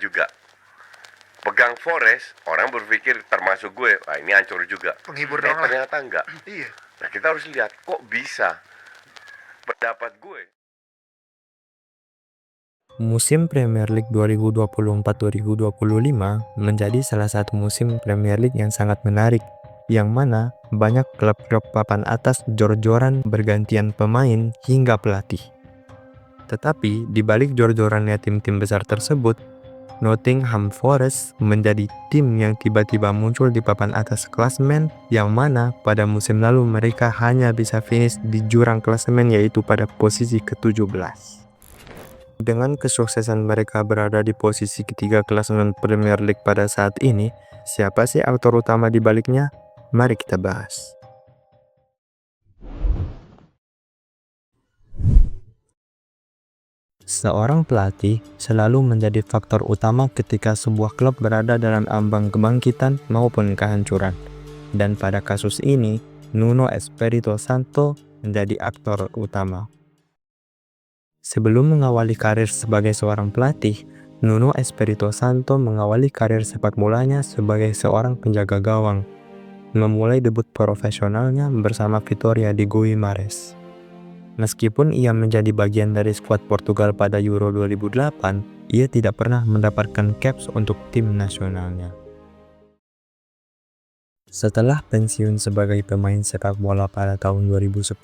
juga. Pegang Forest, orang berpikir termasuk gue, wah ini hancur juga. Penghibur doang lah. Ternyata enggak. Iya. Nah kita harus lihat, kok bisa? Pendapat gue. Musim Premier League 2024-2025 menjadi salah satu musim Premier League yang sangat menarik, yang mana banyak klub-klub papan atas jor-joran bergantian pemain hingga pelatih. Tetapi di balik jor-jorannya tim-tim besar tersebut, Nottingham Forest menjadi tim yang tiba-tiba muncul di papan atas klasemen, yang mana pada musim lalu mereka hanya bisa finish di jurang klasemen, yaitu pada posisi ke-17. Dengan kesuksesan mereka berada di posisi ketiga klasemen Premier League pada saat ini, siapa sih aktor utama di baliknya? Mari kita bahas. Seorang pelatih selalu menjadi faktor utama ketika sebuah klub berada dalam ambang kebangkitan maupun kehancuran. Dan pada kasus ini, Nuno Espirito Santo menjadi aktor utama. Sebelum mengawali karir sebagai seorang pelatih, Nuno Espirito Santo mengawali karir sepak bolanya sebagai seorang penjaga gawang, memulai debut profesionalnya bersama Vitória de Guimarães. Meskipun ia menjadi bagian dari skuad Portugal pada Euro 2008, ia tidak pernah mendapatkan caps untuk tim nasionalnya. Setelah pensiun sebagai pemain sepak bola pada tahun 2010,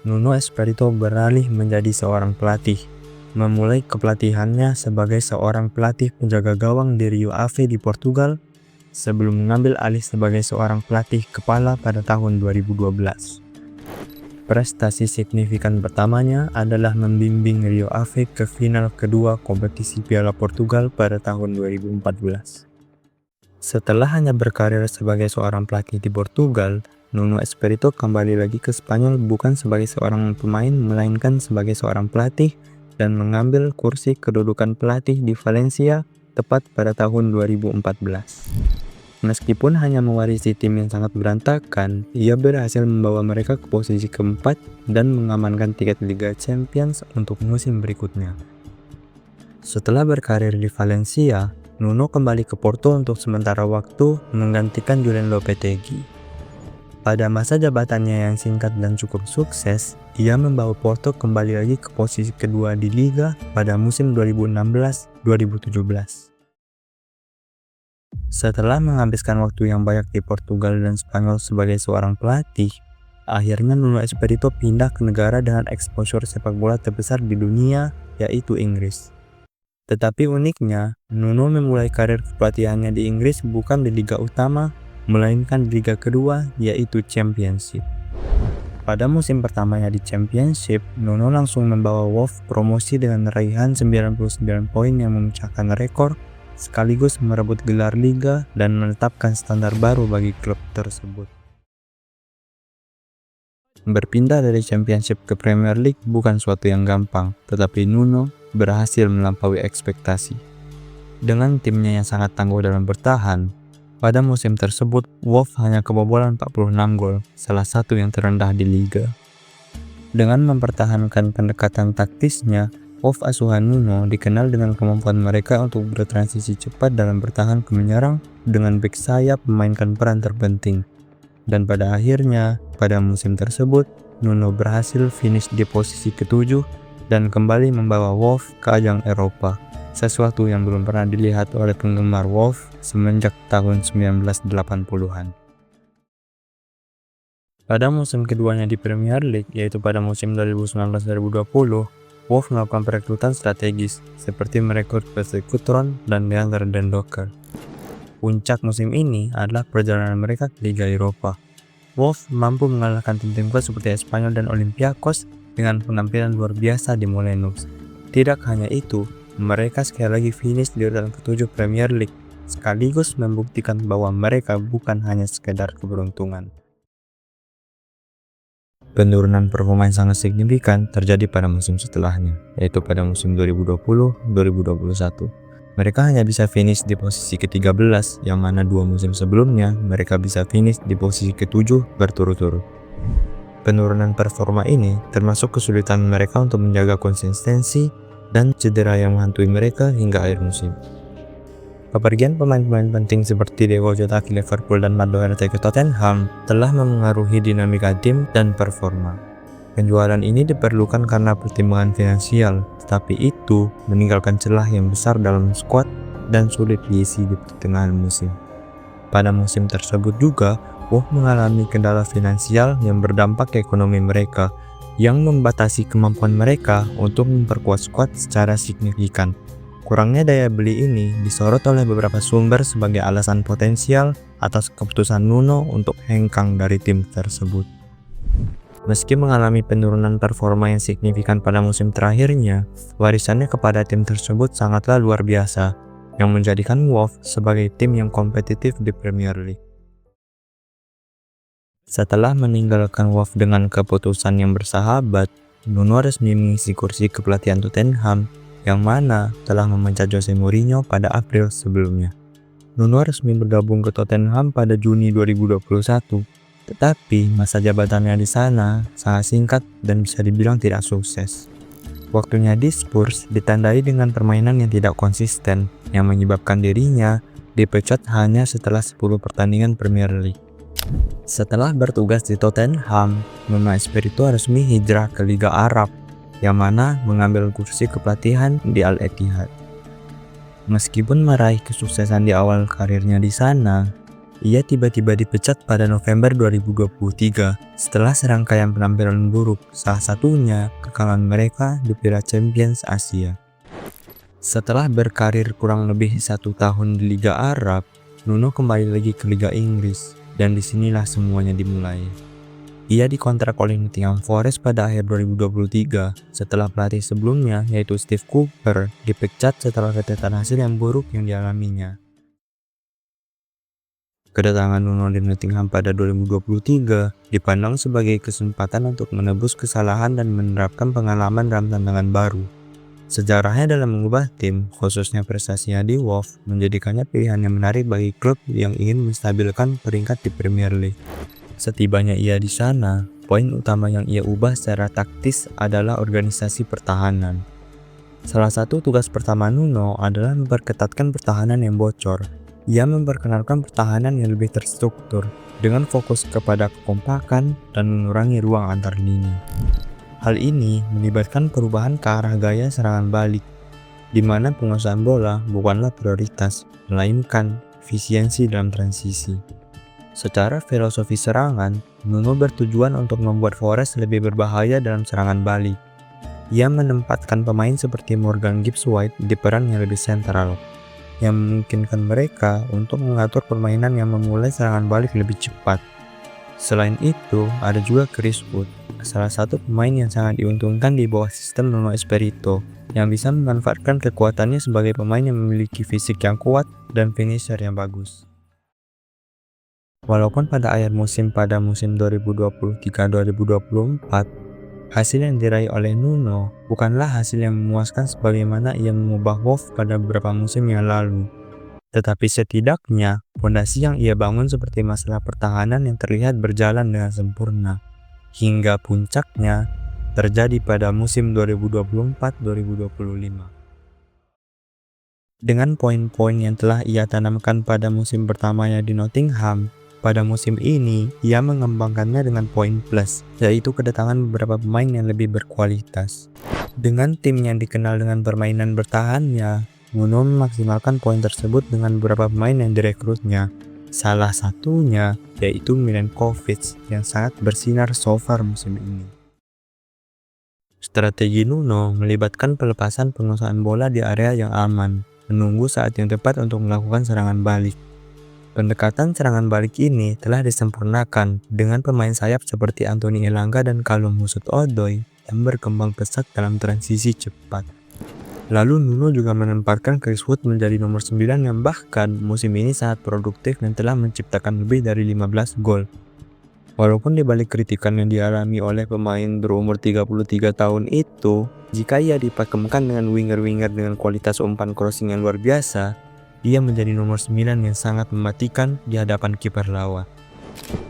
Nuno Espirito beralih menjadi seorang pelatih, memulai kepelatihannya sebagai seorang pelatih penjaga gawang di Rio Ave di Portugal, sebelum mengambil alih sebagai seorang pelatih kepala pada tahun 2012. Prestasi signifikan pertamanya adalah membimbing Rio Ave ke final kedua kompetisi Piala Portugal pada tahun 2014. Setelah hanya berkarir sebagai seorang pelatih di Portugal, Nuno Espirito kembali lagi ke Spanyol bukan sebagai seorang pemain melainkan sebagai seorang pelatih dan mengambil kursi kedudukan pelatih di Valencia tepat pada tahun 2014. Meskipun hanya mewarisi tim yang sangat berantakan, ia berhasil membawa mereka ke posisi keempat dan mengamankan tiket Liga Champions untuk musim berikutnya. Setelah berkarir di Valencia, Nuno kembali ke Porto untuk sementara waktu menggantikan Julen Lopetegui. Pada masa jabatannya yang singkat dan cukup sukses, ia membawa Porto kembali lagi ke posisi kedua di Liga pada musim 2016-2017. Setelah menghabiskan waktu yang banyak di Portugal dan Spanyol sebagai seorang pelatih, akhirnya Nuno Espirito pindah ke negara dengan exposure sepak bola terbesar di dunia, yaitu Inggris. Tetapi uniknya, Nuno memulai karir kepelatihannya di Inggris bukan di liga utama, melainkan di liga kedua, yaitu Championship. Pada musim pertamanya di Championship, Nuno langsung membawa Wolves promosi dengan raihan 99 poin yang memecahkan rekor, sekaligus merebut gelar liga dan menetapkan standar baru bagi klub tersebut. Berpindah dari Championship ke Premier League bukan suatu yang gampang, tetapi Nuno berhasil melampaui ekspektasi. Dengan timnya yang sangat tangguh dalam bertahan, pada musim tersebut Wolves hanya kebobolan 46 gol, salah satu yang terendah di liga. Dengan mempertahankan pendekatan taktisnya, Wolves asuhan Nuno dikenal dengan kemampuan mereka untuk bertransisi cepat dalam bertahan ke menyerang dengan bek sayap memainkan peran terpenting. Dan pada akhirnya, pada musim tersebut, Nuno berhasil finish di posisi ke-7 dan kembali membawa Wolves ke ajang Eropa, sesuatu yang belum pernah dilihat oleh penggemar Wolves semenjak tahun 1980-an. Pada musim keduanya di Premier League, yaitu pada musim 2019-2020, Wolves melakukan perekrutan strategis, seperti merekrut Wesley Coutinho dan Leander Donker. Puncak musim ini adalah perjalanan mereka ke Liga Eropa. Wolves mampu mengalahkan tim-tim kuat seperti Espanyol dan Olympiacos dengan penampilan luar biasa di Molineux. Tidak hanya itu, mereka sekali lagi finish di urutan ke-7 Premier League, sekaligus membuktikan bahwa mereka bukan hanya sekedar keberuntungan. Penurunan performa yang sangat signifikan terjadi pada musim setelahnya, yaitu pada musim 2020-2021. Mereka hanya bisa finish di posisi ke-13, yang mana 2 musim sebelumnya mereka bisa finish di posisi ke-7 berturut-turut. Penurunan performa ini termasuk kesulitan mereka untuk menjaga konsistensi dan cedera yang menghantui mereka hingga akhir musim. Kepergian pemain-pemain penting seperti Diego Jota ke Liverpool dan Matt Doherty ke Tottenham telah memengaruhi dinamika tim dan performa. Penjualan ini diperlukan karena pertimbangan finansial, tetapi itu meninggalkan celah yang besar dalam skuad dan sulit diisi di pertengahan musim. Pada musim tersebut juga, Wolves mengalami kendala finansial yang berdampak ke ekonomi mereka, yang membatasi kemampuan mereka untuk memperkuat skuad secara signifikan. Kurangnya daya beli ini disorot oleh beberapa sumber sebagai alasan potensial atas keputusan Nuno untuk hengkang dari tim tersebut. Meski mengalami penurunan performa yang signifikan pada musim terakhirnya, warisannya kepada tim tersebut sangatlah luar biasa, yang menjadikan Wolves sebagai tim yang kompetitif di Premier League. Setelah meninggalkan Wolves dengan keputusan yang bersahabat, Nuno resmi mengisi kursi kepelatihan Tottenham, yang mana telah memecat Jose Mourinho pada April sebelumnya. Nuno resmi bergabung ke Tottenham pada Juni 2021, tetapi masa jabatannya di sana sangat singkat dan bisa dibilang tidak sukses. Waktunya di Spurs ditandai dengan permainan yang tidak konsisten, yang menyebabkan dirinya dipecat hanya setelah 10 pertandingan Premier League. Setelah bertugas di Tottenham, Nuno Espirito resmi hijrah ke Liga Arab, yang mana mengambil kursi kepelatihan di Al-Ittihad. Meskipun meraih kesuksesan di awal karirnya di sana, ia tiba-tiba dipecat pada November 2023 setelah serangkaian penampilan buruk, salah satunya kekalahan mereka di Piala Champions Asia. Setelah berkarir kurang lebih 1 tahun di Liga Arab, Nuno kembali lagi ke Liga Inggris, dan disinilah semuanya dimulai. Ia dikontrak oleh Nottingham Forest pada akhir 2023 setelah pelatih sebelumnya yaitu Steve Cooper dipecat setelah rentetan hasil yang buruk yang dialaminya. Kedatangan Nuno di Nottingham pada 2023 dipandang sebagai kesempatan untuk menebus kesalahan dan menerapkan pengalaman dalam tantangan baru. Sejarahnya dalam mengubah tim, khususnya prestasinya di Wolves, menjadikannya pilihan yang menarik bagi klub yang ingin menstabilkan peringkat di Premier League. Setibanya ia di sana, poin utama yang ia ubah secara taktis adalah organisasi pertahanan. Salah satu tugas pertama Nuno adalah memperketatkan pertahanan yang bocor. Ia memperkenalkan pertahanan yang lebih terstruktur, dengan fokus kepada kekompakan dan mengurangi ruang antar lini. Hal ini melibatkan perubahan ke arah gaya serangan balik, di mana penguasaan bola bukanlah prioritas, melainkan efisiensi dalam transisi. Secara filosofi serangan, Nuno bertujuan untuk membuat Forest lebih berbahaya dalam serangan balik. Ia menempatkan pemain seperti Morgan Gibbs-White di peran yang lebih sentral, yang memungkinkan mereka untuk mengatur permainan yang memulai serangan balik lebih cepat. Selain itu, ada juga Chris Wood, salah satu pemain yang sangat diuntungkan di bawah sistem Nuno Espirito, yang bisa memanfaatkan kekuatannya sebagai pemain yang memiliki fisik yang kuat dan finisher yang bagus. Walaupun pada akhir musim pada musim 2023-2024, hasil yang diraih oleh Nuno bukanlah hasil yang memuaskan sebagaimana ia mengubah Wolves pada beberapa musim yang lalu. Tetapi setidaknya, fondasi yang ia bangun seperti masalah pertahanan yang terlihat berjalan dengan sempurna, hingga puncaknya terjadi pada musim 2024-2025. Dengan poin-poin yang telah ia tanamkan pada musim pertamanya di Nottingham, pada musim ini ia mengembangkannya dengan poin plus, yaitu kedatangan beberapa pemain yang lebih berkualitas. Dengan tim yang dikenal dengan permainan bertahannya, Nuno memaksimalkan poin tersebut dengan beberapa pemain yang direkrutnya. Salah satunya yaitu Milenkovic yang sangat bersinar so far musim ini. Strategi Nuno melibatkan pelepasan penguasaan bola di area yang aman, menunggu saat yang tepat untuk melakukan serangan balik. Pendekatan serangan balik ini telah disempurnakan dengan pemain sayap seperti Anthony Elanga dan Callum Hudson-Odoi yang berkembang pesat dalam transisi cepat. Lalu Nuno juga menempatkan Chris Wood menjadi nomor 9 yang bahkan musim ini sangat produktif dan telah menciptakan lebih dari 15 gol. Walaupun dibalik kritikan yang dialami oleh pemain berumur 33 tahun itu, jika ia dipakemkan dengan winger-winger dengan kualitas umpan crossing yang luar biasa, ia menjadi nomor 9 yang sangat mematikan di hadapan kiper lawan.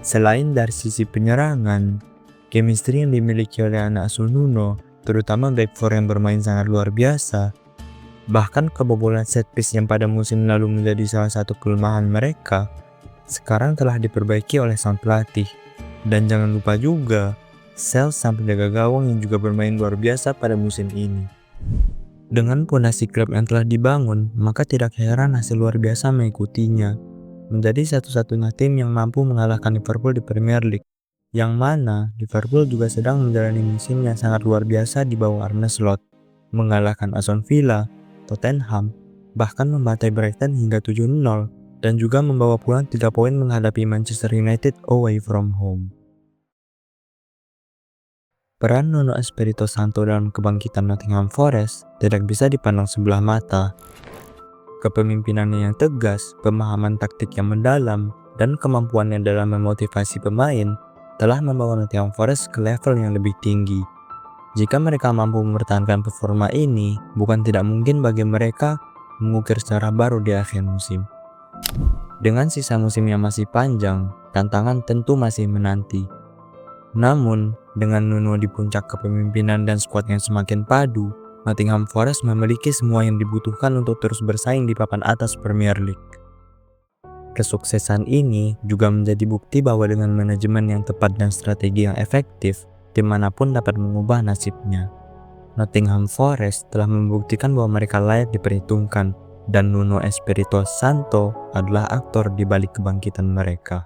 Selain dari sisi penyerangan, chemistry yang dimiliki oleh anak asuh Nuno, terutama back four yang bermain sangat luar biasa, Bahkan kebobolan set piece yang pada musim lalu menjadi salah satu kelemahan mereka, sekarang telah diperbaiki oleh sang pelatih. Dan jangan lupa juga, Sel sang penjaga gawang yang juga bermain luar biasa pada musim ini. Dengan pondasi klub yang telah dibangun, maka tidak heran hasil luar biasa mengikutinya. Menjadi satu-satunya tim yang mampu mengalahkan Liverpool di Premier League, yang mana Liverpool juga sedang menjalani musim yang sangat luar biasa di bawah Arne Slot, mengalahkan Aston Villa, Tottenham, bahkan membantai Brighton hingga 7-0, dan juga membawa pulang 3 poin menghadapi Manchester United away from home. Peran Nuno Espirito Santo dalam kebangkitan Nottingham Forest tidak bisa dipandang sebelah mata. Kepemimpinannya yang tegas, pemahaman taktik yang mendalam, dan kemampuannya dalam memotivasi pemain telah membawa Nottingham Forest ke level yang lebih tinggi. Jika mereka mampu mempertahankan performa ini, bukan tidak mungkin bagi mereka mengukir sejarah baru di akhir musim. Dengan sisa musim yang masih panjang, tantangan tentu masih menanti. Namun, dengan Nuno di puncak kepemimpinan dan skuad yang semakin padu, Nottingham Forest memiliki semua yang dibutuhkan untuk terus bersaing di papan atas Premier League. Kesuksesan ini juga menjadi bukti bahwa dengan manajemen yang tepat dan strategi yang efektif, tim manapun dapat mengubah nasibnya. Nottingham Forest telah membuktikan bahwa mereka layak diperhitungkan, dan Nuno Espirito Santo adalah aktor di balik kebangkitan mereka.